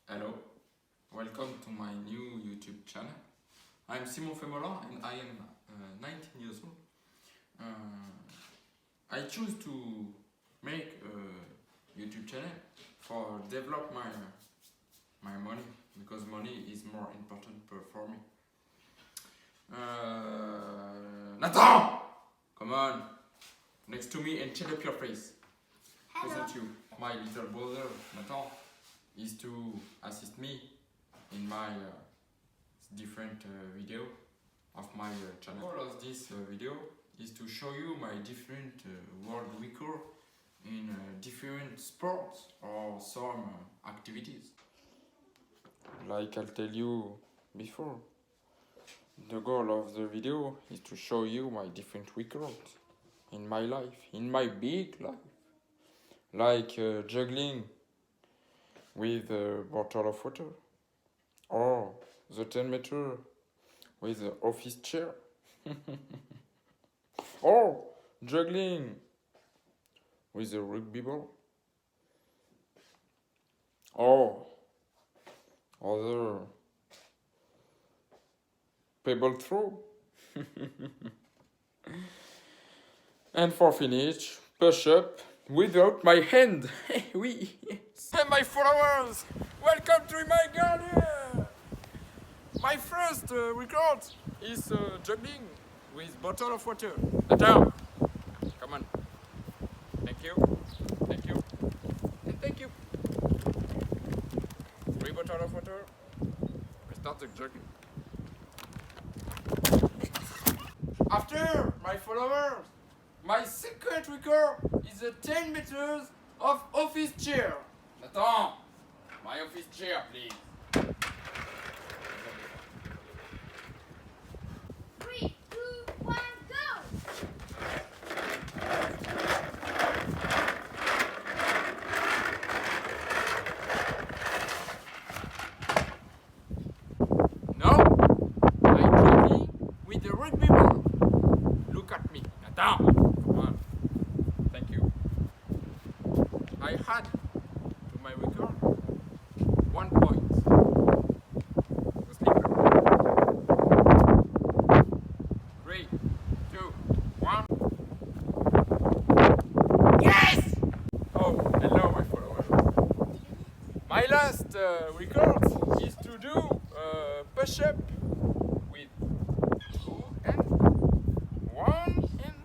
Hello, welcome to my new YouTube channel. I'm Simon Femola and I am 19 years old. I choose to make a YouTube channel for develop my money because money is more important for me. Nathan! Come on! Next to me and chill up your face. Hello. Present you. My little brother, Nathan, is to assist me in my different video of my channel. The goal of this video is to show you my different world record in different sports or some activities. Like I'll tell you before, the goal of the video is to show you my different records in my life, in my big life. Like juggling with a bottle of water, or the 10 meter with the office chair, or juggling with a rugby ball, or other pebble throw. And for finish, push up without my hand. Oui. And my followers, welcome to my garden. My first record is juggling with bottle of water. Attends. Come on. Thank you. Thank you. And thank you. 3 bottles of water. We start the juggling. After my followers, my second record is a 10 meters of office chair. Nathan, my office chair, please. 3, 2, 1, go! Now, I'm juggling with the rugby ball. Look at me, Nathan. Come on. Thank you. I had to my record 1 point. The sleeper. 3, 2, 1. Yes! Oh, hello, my followers. My last record is to do push-up with 2 hands, 1 hand,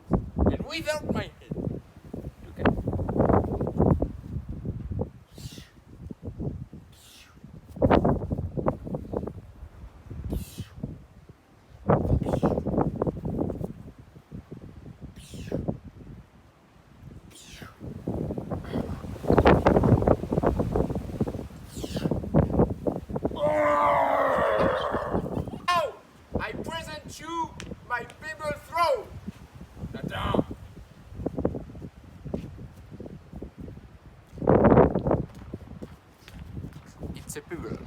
and without my head. Look at me. Now, I present you my pebble throw. Nathan. It's a pebble.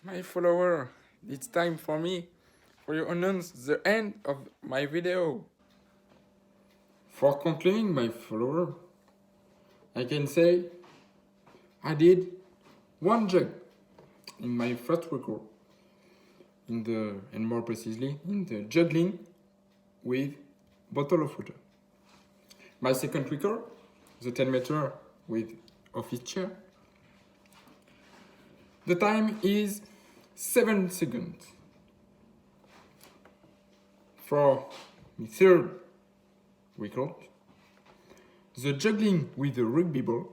My follower, it's time for me for you announce the end of my video. For concluding, my follower, I can say I did 1 jug in my first record, and more precisely in the juggling with bottle of water. My second record, the 10 meter with office chair. The time is 7 seconds. For my third record, the juggling with the rugby ball,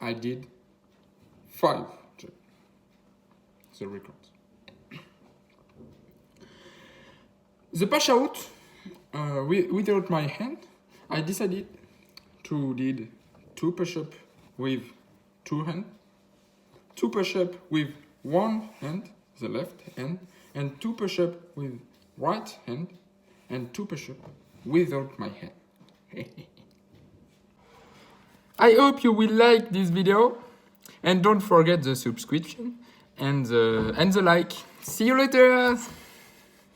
I did 5 jugs. The record. The pass out without my hand, I decided to did 2 push-up with 2 hands, 2 push-up with 1 hand, the left hand, and 2 push-up with right hand, and 2 push-up without my hand. I hope you will like this video. And don't forget the subscription and the like. See you later!